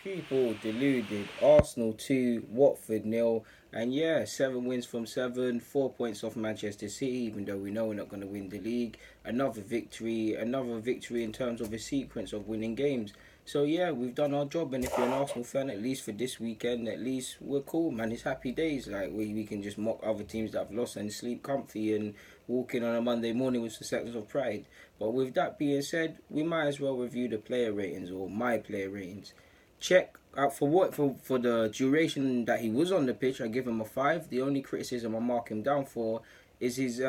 People deluded. Arsenal 2, Watford nil, and yeah, 7 wins from 7, 4 points off Manchester City, even though we know we're not going to win the league. Another victory in terms of a sequence of winning games. So yeah, we've done our job, and if you're an Arsenal fan, at least for this weekend, at least we're cool, man. It's happy days. Like we can just mock other teams that have lost and sleep comfy and walk in on a Monday morning with a sense of pride. But with that being said, we might as well review the player ratings, or my player ratings. Check out for the duration that he was on the pitch. I give him a 5. The only criticism I mark him down for is his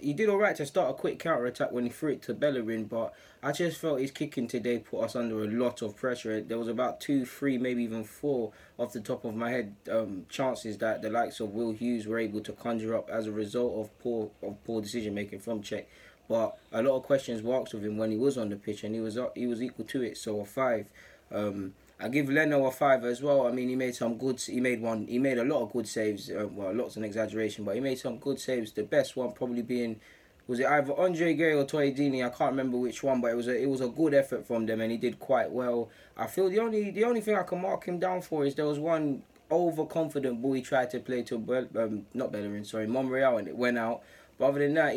he did alright to start a quick counter attack when he threw it to Bellerin, but I just felt his kicking today put us under a lot of pressure. There was about 2, 3, maybe even 4 off the top of my head chances that the likes of Will Hughes were able to conjure up as a result of poor decision making from Czech. But a lot of questions were asked of him when he was on the pitch, and he was equal to it. So a 5. I give Leno a 5 as well. I mean, he made some good. He made a lot of good saves. Well, lots an exaggeration, but he made some good saves. The best one probably being, was it either Andre Gray or Toydini? I can't remember which one, but it was a good effort from them, and he did quite well. I feel the only thing I can mark him down for is there was one overconfident ball he tried to play to not Bellerin, sorry, Monreal, and it went out. But other than that,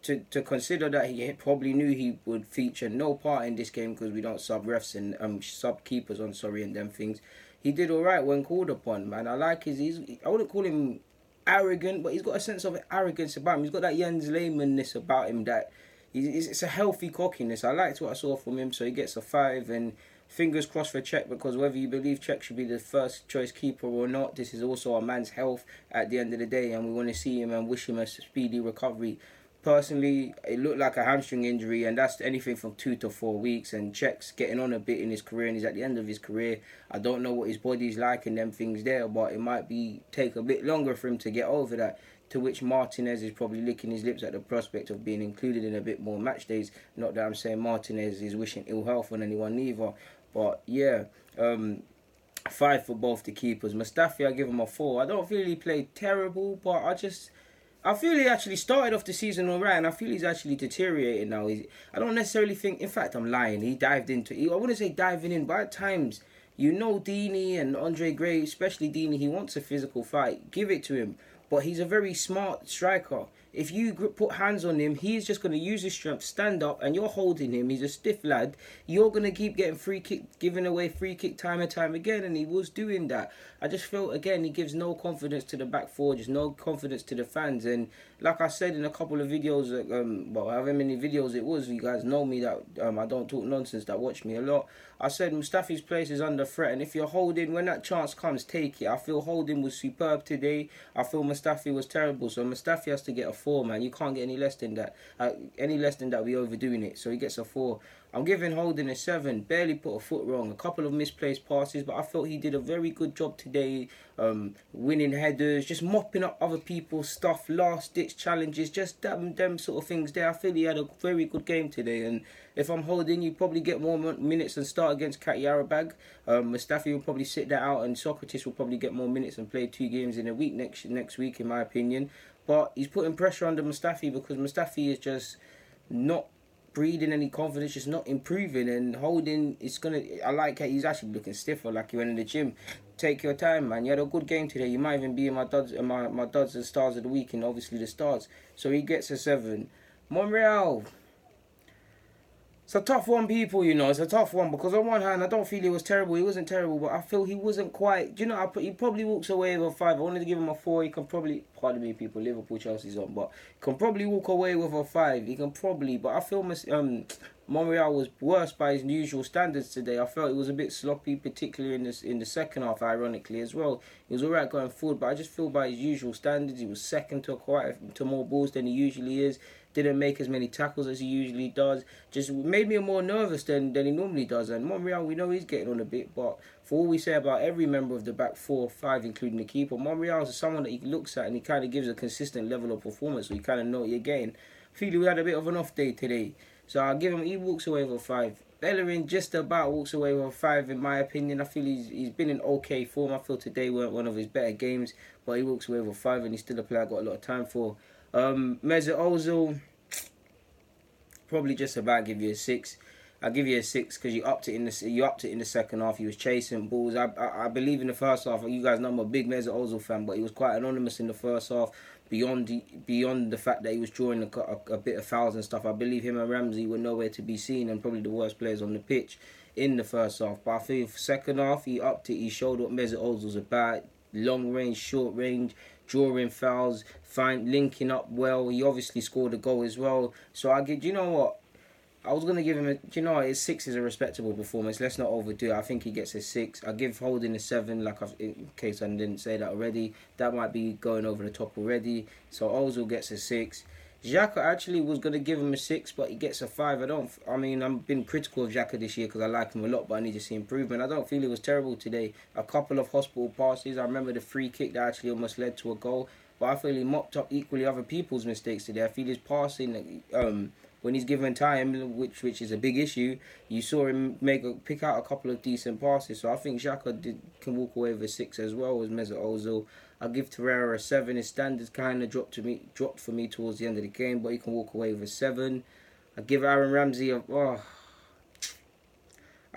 to consider that he probably knew he would feature no part in this game because we don't sub refs and sub keepers on, and them things. He did alright when called upon, man. I like I wouldn't call him arrogant, but he's got a sense of arrogance about him. He's got that Jens Lehmann-ness about him that it's a healthy cockiness. I liked what I saw from him, so he gets a 5, and fingers crossed for Czech, because whether you believe Czech should be the first choice keeper or not, this is also a man's health at the end of the day, and we want to see him and wish him a speedy recovery. Personally, it looked like a hamstring injury, and that's anything from 2 to 4 weeks, and Czech's getting on a bit in his career, and he's at the end of his career. I don't know what his body's like and them things there, but it might take a bit longer for him to get over that, to which Martinez is probably licking his lips at the prospect of being included in a bit more match days. Not that I'm saying Martinez is wishing ill health on anyone either, but yeah, 5 for both the keepers. Musfafi, I give him a 4. I don't feel he played terrible, but I feel he actually started off the season alright, and I feel he's actually deteriorating now. I don't necessarily think, in fact, I'm lying. He dived into it. I wouldn't say diving in, but at times, Dini and Andre Gray, especially Dini, he wants a physical fight. Give it to him. But he's a very smart striker. If you put hands on him, he's just going to use his strength, stand up, and you're holding him. He's a stiff lad. You're going to keep getting giving away free kick time and time again, and he was doing that. I just felt, again, he gives no confidence to the back four, just no confidence to the fans. And like I said in a couple of videos, however many videos it was, you guys know me that I don't talk nonsense, that watch me a lot. I said Mustafi's place is under threat, and if you're holding, when that chance comes, take it. I feel Holding was superb today. I feel Mustafi was terrible, so Mustafi has to get a 4, man. You can't get any less than that. We're overdoing it. So he gets a 4. I'm giving Holding a 7. Barely put a foot wrong. A couple of misplaced passes, but I felt he did a very good job today. Winning headers, just mopping up other people's stuff, last ditch challenges, just them sort of things there. I feel he had a very good game today, and if I'm Holding, you probably get more minutes and start against Katjarabag. Mustafi will probably sit that out, and Socrates will probably get more minutes and play 2 games in a week next week, in my opinion. But he's putting pressure under Mustafi, because Mustafi is just not breeding any confidence, just not improving. And Holding is I like how he's actually looking stiffer, like he went in the gym. Take your time, man. You had a good game today. You might even be in my duds and stars of the week, and obviously the stars. So he gets a 7. Monreal, it's a tough one, people, It's a tough one, because on one hand, I don't feel he was terrible. He wasn't terrible, but I feel he wasn't quite... he probably walks away with a 5. I wanted to give him a 4. He can probably... Pardon me, people. Liverpool, Chelsea's on. But he can probably walk away with a 5. He can probably... But I feel Monreal was worse by his usual standards today. I felt it was a bit sloppy, particularly in the second half, ironically, as well. He was alright going forward, but I just feel by his usual standards, he was second to more balls than he usually is. Didn't make as many tackles as he usually does. Just made me more nervous than he normally does. And Monreal, we know he's getting on a bit, but for all we say about every member of the back 4 or 5, including the keeper, Monreal is someone that he looks at and he kind of gives a consistent level of performance, so you kind of know what you're getting. I feel he had a bit of an off day today, so I'll give him, he walks away with a 5. Bellerin just about walks away with a 5, in my opinion. I feel he's been in okay form. I feel today weren't one of his better games, but he walks away with a 5, and he's still a player I've got a lot of time for. Mesut Ozil, probably just about give you a 6. I give you a 6 because you upped it in the second half. You was chasing balls. I believe in the first half. You guys know I'm a big Mesut Ozil fan, but he was quite anonymous in the first half. Beyond the fact that he was drawing a bit of fouls and stuff, I believe him and Ramsey were nowhere to be seen and probably the worst players on the pitch in the first half. But I feel second half he upped it. He showed what Mesut Ozil's about: long range, short range, drawing fouls, linking up well. He obviously scored a goal as well. So I give. You know what? I was gonna give him a. You know, his 6 is a respectable performance. Let's not overdo it. I think he gets a 6. I give Holding a 7. In case I didn't say that already, that might be going over the top already. So Ozil gets a 6. Xhaka actually was gonna give him a 6, but he gets a 5. I mean, I've been critical of Xhaka this year because I like him a lot, but I need to see improvement. I don't feel he was terrible today. A couple of hospital passes. I remember the free kick that actually almost led to a goal. But I feel he mopped up equally other people's mistakes today. I feel his passing, when he's given time, which is a big issue, you saw him pick out a couple of decent passes. So I think Xhaka can walk away with a 6 as well as Mesut Ozil. I give Torreira a 7. His standards kind of dropped for me towards the end of the game, but he can walk away with a 7. I give Aaron Ramsey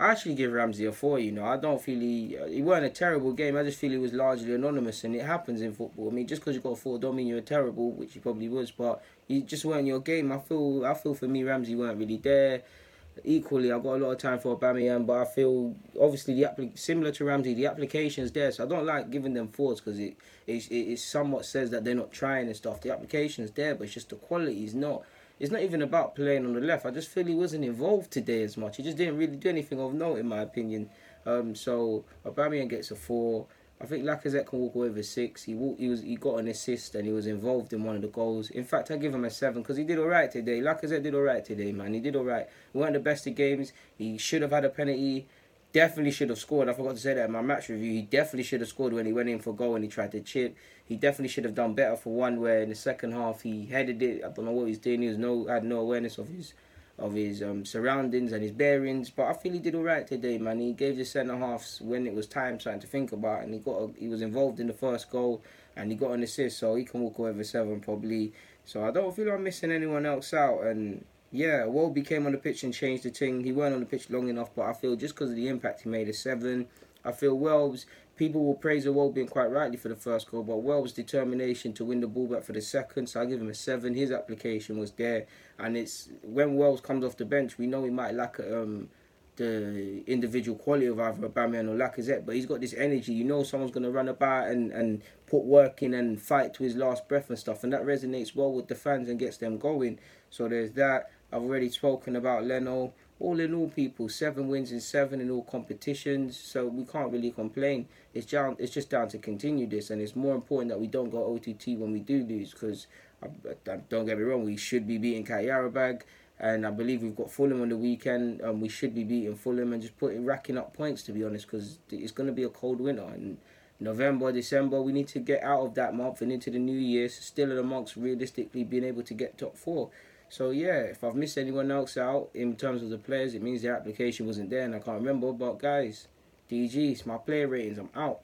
I actually give Ramsey a 4, you know. I don't feel he weren't a terrible game. I just feel he was largely anonymous, and it happens in football. I mean, just because you got a 4 don't mean you're terrible, which he probably was, but you just weren't your game. I feel for me, Ramsey weren't really there. Equally, I've got a lot of time for Aubameyang, but I feel, obviously, similar to Ramsey, the application's there, so I don't like giving them 4s because it somewhat says that they're not trying and stuff. The application's there, but it's just the quality is not. It's not even about playing on the left. I just feel he wasn't involved today as much. He just didn't really do anything of note, in my opinion. So Aubameyang gets a 4. I think Lacazette can walk away with a 6. He got an assist and he was involved in one of the goals. In fact, I give him a 7 because he did alright today. Lacazette did alright today, man. He did alright. We weren't the best of games. He should have had a penalty. Definitely should have scored. I forgot to say that in my match review. He definitely should have scored when he went in for goal and he tried to chip. He definitely should have done better for one where in the second half he headed it. I don't know what he's doing. He had no awareness of his surroundings and his bearings. But I feel he did alright today, man. He gave the centre halves when it was time something to think about, and he was involved in the first goal and he got an assist, so he can walk away with a 7 probably. So I don't feel I'm missing anyone else out. And yeah, Welby came on the pitch and changed the thing. He weren't on the pitch long enough, but I feel just because of the impact he made a 7. I feel people will praise Welby quite rightly for the first goal, but Welb's determination to win the ball back for the second, so I give him a 7. His application was there, and it's when Wells comes off the bench, we know he might lack the individual quality of either Aubameyang or Lacazette, but he's got this energy. You know someone's going to run about and put work in and fight to his last breath and stuff, and that resonates well with the fans and gets them going. So there's that. I've already spoken about Leno. All in all, people, 7 wins in 7 in all competitions, so we can't really complain. It's just down to continue this, and it's more important that we don't go OTT when we do lose, because don't get me wrong, we should be beating Karabag, and I believe we've got Fulham on the weekend, and we should be beating Fulham and just racking up points, to be honest, because it's going to be a cold winter, and November, December, we need to get out of that month and into the new year, still amongst realistically being able to get top 4. So yeah, if I've missed anyone else out in terms of the players, it means their application wasn't there and I can't remember. But guys, DG's my player ratings. I'm out.